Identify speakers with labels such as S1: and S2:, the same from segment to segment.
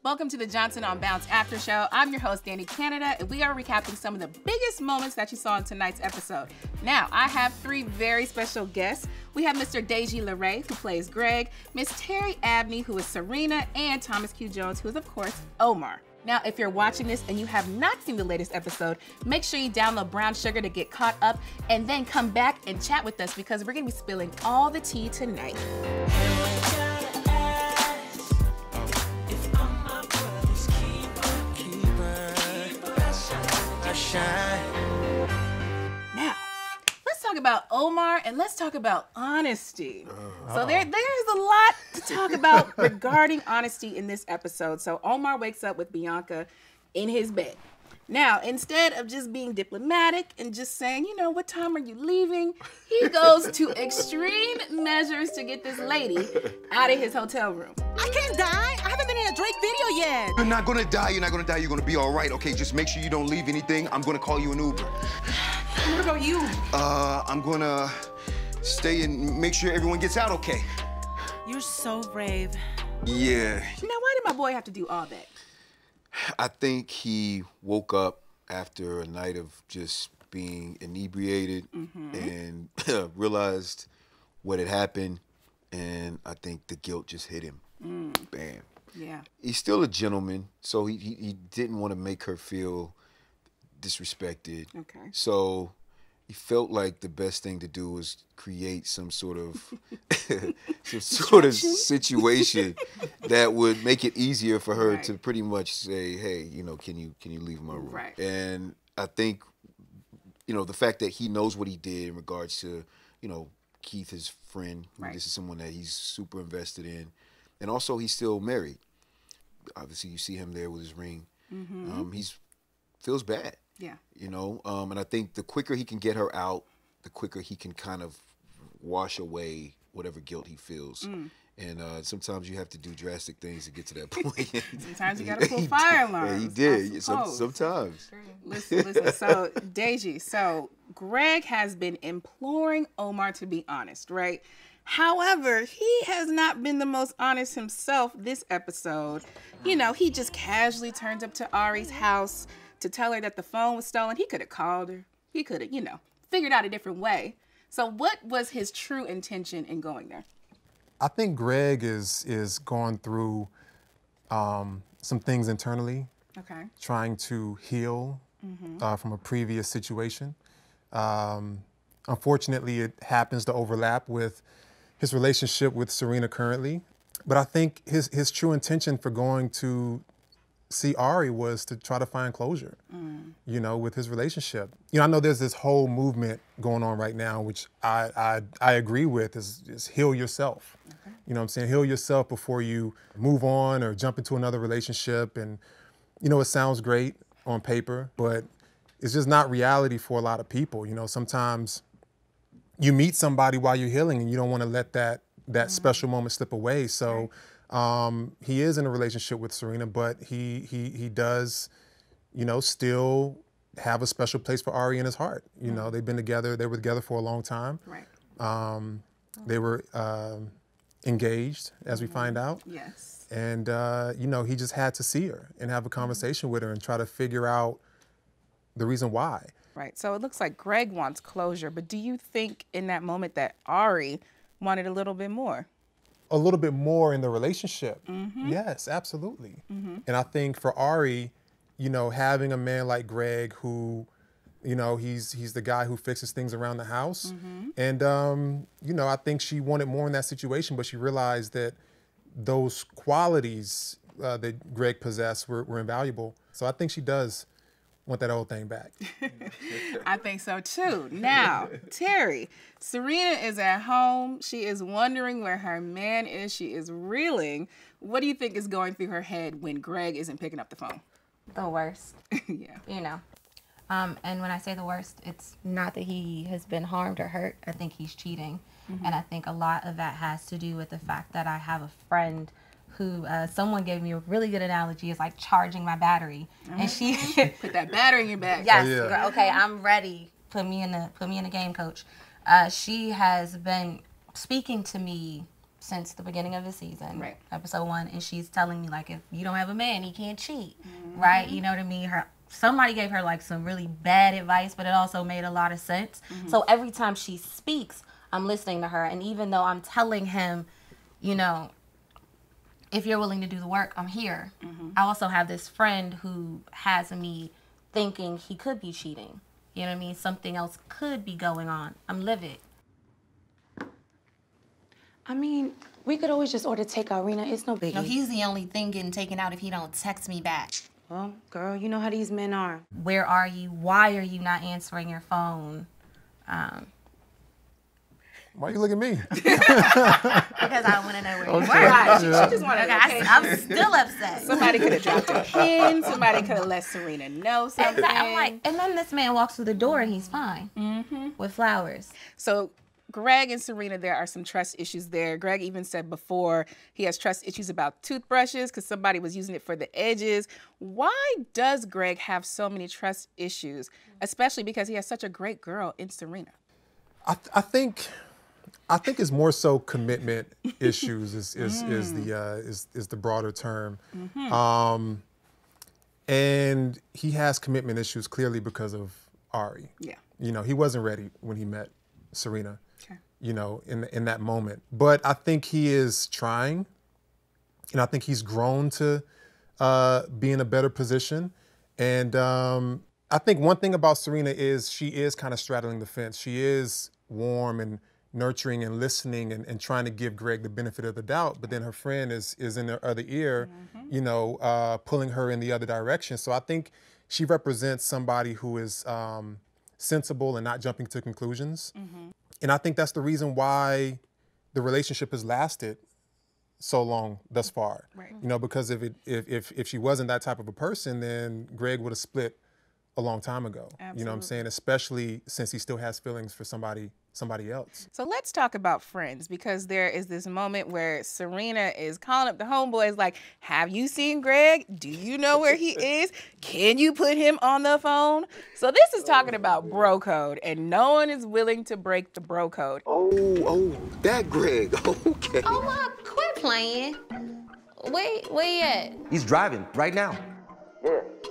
S1: Welcome to the Johnson on Bounce After Show. I'm your host, Dani Canada, and we are recapping some of the biggest moments that you saw in tonight's episode. Now, I have three very special guests. We have Mr. Deji LaRay, who plays Greg, Miss Terri Abney, who is Serena, and Thomas Q Jones, who is, of course, Omar. Now, if you're watching this and you have not seen the latest episode, make sure you download Brown Sugar to get caught up, and then come back and chat with us because we're going to be spilling all the tea tonight. Now, let's talk about Omar and let's talk about honesty. So there's a lot to talk about regarding honesty in this episode. So Omar wakes up with Bianca in his bed. Now, instead of just being diplomatic and just saying, you know, what time are you leaving? He goes to extreme measures to get this lady out of his hotel room.
S2: I can't die. I haven't been in a Drake video yet.
S3: You're not gonna die. You're not gonna die. You're gonna be all right. Okay, just make sure you don't leave anything. I'm gonna call you an Uber.
S1: What about you?
S3: I'm gonna stay and make sure everyone gets out okay.
S2: You're so brave.
S3: Yeah.
S1: Now, why did my boy have to do all that?
S3: I think he woke up after a night of just being inebriated and realized what had happened, and I think the guilt just hit him. Bam.
S1: Yeah.
S3: He's still a gentleman, so he didn't want to make her feel disrespected.
S1: Okay.
S3: So he felt like the best thing to do was create some sort of situation that would make it easier for her to pretty much say, hey, you know, can you leave my room?
S1: Right.
S3: And I think, you know, the fact that he knows what he did in regards to, you know, Keith, his friend, this is someone that he's super invested in. And also he's still married. Obviously you see him there with his ring. He's feels bad.
S1: Yeah.
S3: You know, and I think the quicker he can get her out, the quicker he can kind of wash away whatever guilt he feels. And sometimes you have to do drastic things to get to that point.
S1: Sometimes you got to pull fire alarms.
S3: Yeah, he did. Sometimes.
S1: Listen. So, Deji, so Greg has been imploring Omar to be honest, right? However, he has not been the most honest himself this episode. You know, he just casually turns up to Ari's house to tell her that the phone was stolen. He could have called her. He could have, you know, figured out a different way. So what was his true intention in going there?
S4: I think Greg is going through some things internally.
S1: Okay.
S4: Trying to heal from a previous situation. Unfortunately, it happens to overlap with his relationship with Serena currently. But I think his true intention for going to see Ari was to try to find closure, you know, with his relationship. You know, I know there's this whole movement going on right now, which I agree with, is heal yourself. Okay. You know what I'm saying? Heal yourself before you move on or jump into another relationship. And, you know, it sounds great on paper, but it's just not reality for a lot of people. You know, sometimes you meet somebody while you're healing and you don't want to let that special moment slip away. So he is in a relationship with Serena, but he does, you know, still have a special place for Ari in his heart. You know, they were together for a long time.
S1: Right.
S4: They were engaged, as we find out.
S1: Yes.
S4: And, you know, he just had to see her and have a conversation with her and try to figure out the reason why.
S1: Right. So it looks like Greg wants closure, but do you think in that moment that Ari wanted a little bit more?
S4: A little bit more in the relationship. Yes, absolutely. And I think for Ari, you know, having a man like Greg who, you know, he's the guy who fixes things around the house. And, you know, I think she wanted more in that situation, but she realized that those qualities that Greg possessed were invaluable. So I think she does want that old thing back.
S1: I think so too. Now, Terri, Serena is at home. She is wondering where her man is. She is reeling. What do you think is going through her head when Greg isn't picking up the phone?
S5: The worst.
S1: Yeah.
S5: You know. And when I say the worst, it's not that he has been harmed or hurt. I think he's cheating. And I think a lot of that has to do with the fact that I have a friend who someone gave me a really good analogy. Is like charging my battery, and she
S1: put that battery in your bag.
S5: Yes.
S4: Oh, yeah.
S5: Okay, I'm ready. Put me in the game, coach. She has been speaking to me since the beginning of the season,
S1: right.
S5: episode 1, and she's telling me, like, if you don't have a man, he can't cheat, right? You know what I mean? Somebody gave her, like, some really bad advice, but it also made a lot of sense. So every time she speaks, I'm listening to her, and even though I'm telling him, you know, if you're willing to do the work, I'm here. I also have this friend who has me thinking he could be cheating. You know what I mean? Something else could be going on. I'm livid.
S6: I mean, we could always just order takeout, Rena. It's no biggie.
S7: No, he's the only thing getting taken out if he don't text me back.
S6: Well, girl, you know how these men are.
S5: Where are you? Why are you not answering your phone?
S4: Why you look at me?
S5: Because I want to know where you were.
S1: Right. She just wanted to
S5: I'm still upset.
S1: Somebody could have dropped a pin. Somebody could have let Serena know something.
S5: I'm like, and then this man walks through the door and he's fine with flowers.
S1: So Greg and Serena, there are some trust issues there. Greg even said before he has trust issues about toothbrushes because somebody was using it for the edges. Why does Greg have so many trust issues, especially because he has such a great girl in Serena?
S4: I think it's more so commitment issues is the broader term, and he has commitment issues clearly because of Ari.
S1: Yeah,
S4: you know, he wasn't ready when he met Serena.
S1: Okay.
S4: You know, in that moment, but I think he is trying, and I think he's grown to be in a better position. And I think one thing about Serena is she is kind of straddling the fence. She is warm and nurturing and listening and trying to give Greg the benefit of the doubt, but then her friend is in her other ear, you know, pulling her in the other direction. So I think she represents somebody who is sensible and not jumping to conclusions. And I think that's the reason why the relationship has lasted so long thus far.
S1: Right.
S4: You know, because if she wasn't that type of a person, then Greg would have split a long time ago.
S1: Absolutely.
S4: You know what I'm saying? Especially since he still has feelings for somebody else.
S1: So let's talk about friends, because there is this moment where Serena is calling up the homeboys like, have you seen Greg? Do you know where he is? Can you put him on the phone? So this is talking about bro code, and no one is willing to break the bro code.
S3: Oh, that Greg. Okay.
S5: Omar, quit playing. Wait, where you at?
S8: He's driving right now.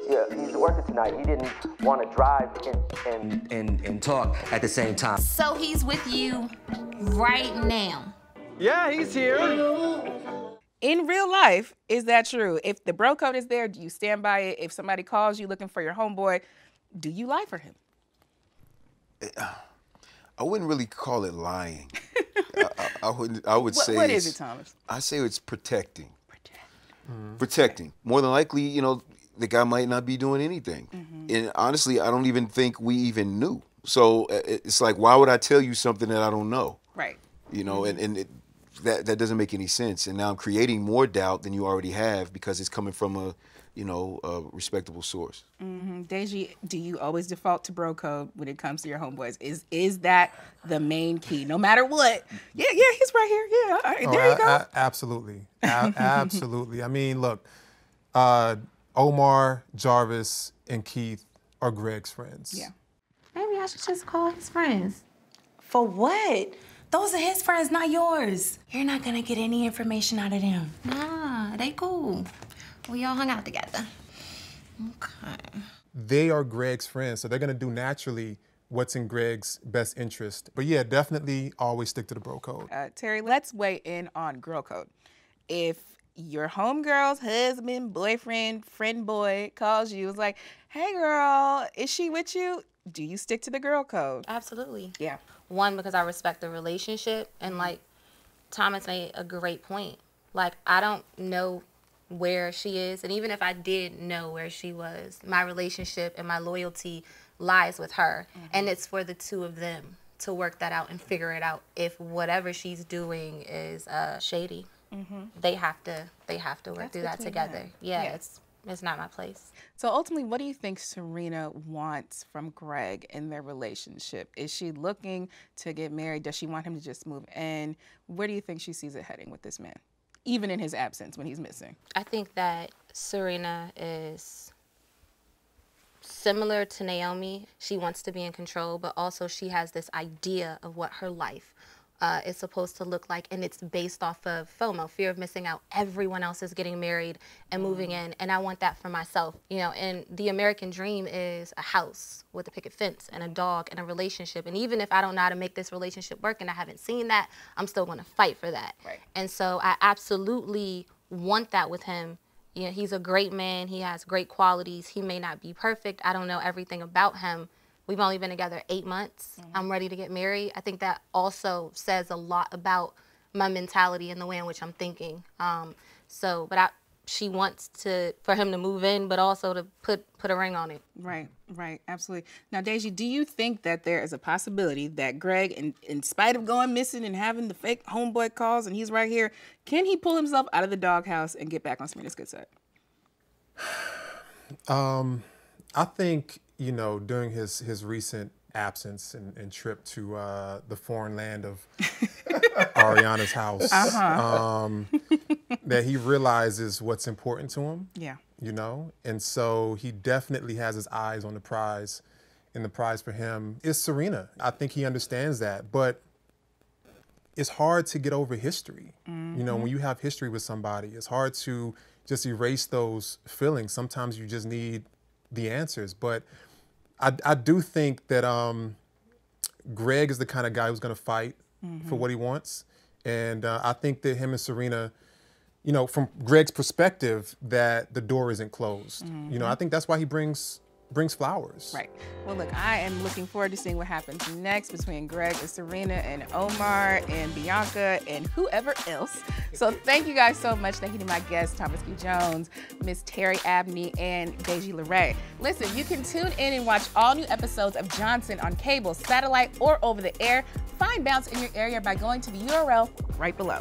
S8: Yeah, he's working tonight. He didn't want to drive and talk at the same time.
S7: So he's with you right now.
S8: Yeah, he's here.
S1: In real life, is that true? If the bro code is there, do you stand by it? If somebody calls you looking for your homeboy, do you lie for him?
S3: I wouldn't really call it lying. I would say
S1: what is it, Thomas?
S3: I say it's protecting. Protecting. More than likely, you know, the guy might not be doing anything. And honestly, I don't even think we even knew. So it's like, why would I tell you something that I don't know?
S1: Right.
S3: You know, that doesn't make any sense. And now I'm creating more doubt than you already have because it's coming from a respectable source.
S1: Deji, do you always default to bro code when it comes to your homeboys? Is that the main key? No matter what. Yeah, he's right here. Yeah, all right, there you go.
S4: Absolutely. Absolutely. I mean, look, Omar, Jarvis, and Keith are Greg's friends.
S1: Yeah.
S5: Maybe I should just call his friends.
S6: For what?
S7: Those are his friends, not yours. You're not gonna get any information out of them.
S5: Nah, they cool. We all hung out together. Okay.
S4: They are Greg's friends, so they're going to do naturally what's in Greg's best interest. But yeah, definitely always stick to the bro code.
S1: Terri, let's weigh in on girl code. If your homegirl's husband, boyfriend, friend boy calls you, is like, hey girl, is she with you? Do you stick to the girl code?
S5: Absolutely.
S1: Yeah.
S5: One, because I respect the relationship, and like Thomas made a great point. Like, I don't know where she is, and even if I did know where she was, my relationship and my loyalty lies with her, and it's for the two of them to work that out and figure it out. If whatever she's doing is shady, they have to work through that together. Yeah, it's not my place.
S1: So ultimately, what do you think Serena wants from Greg in their relationship? Is she looking to get married? Does she want him to just move in? Where do you think she sees it heading with this man, even in his absence when he's missing?
S5: I think that Serena is similar to Naomi. She wants to be in control, but also she has this idea of what her life is supposed to look like, and it's based off of FOMO, fear of missing out. Everyone else is getting married and moving in, and I want that for myself, you know. And the American dream is a house with a picket fence and a dog and a relationship. And even if I don't know how to make this relationship work and I haven't seen that, I'm still going to fight for that.
S1: Right.
S5: And so I absolutely want that with him. You know, he's a great man. He has great qualities. He may not be perfect. I don't know everything about him. We've only been together 8 months. I'm ready to get married. I think that also says a lot about my mentality and the way in which I'm thinking. She wants for him to move in, but also to put a ring on it.
S1: Right, absolutely. Now, Deji, do you think that there is a possibility that Greg, in spite of going missing and having the fake homeboy calls, and he's right here, can he pull himself out of the doghouse and get back on Serena's good side?
S4: I think, you know, during his recent absence and trip to the foreign land of Ariana's house, that he realizes what's important to him.
S1: Yeah.
S4: You know, and so he definitely has his eyes on the prize, and the prize for him is Serena. I think he understands that, but it's hard to get over history. You know, when you have history with somebody, it's hard to just erase those feelings. Sometimes you just need the answers, but I do think that Greg is the kind of guy who's going to fight for what he wants. And I think that him and Serena, you know, from Greg's perspective, that the door isn't closed. You know, I think that's why he brings flowers.
S1: Right. Well, look, I am looking forward to seeing what happens next between Greg and Serena and Omar and Bianca and whoever else. So thank you guys so much. Thank you to my guests, Thomas Q. Jones, Miss Terri Abney, and Deji LaRay. Listen, you can tune in and watch all new episodes of Johnson on cable, satellite, or over the air. Find Bounce in your area by going to the URL right below.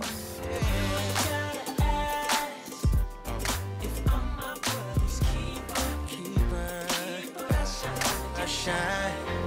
S9: Shine.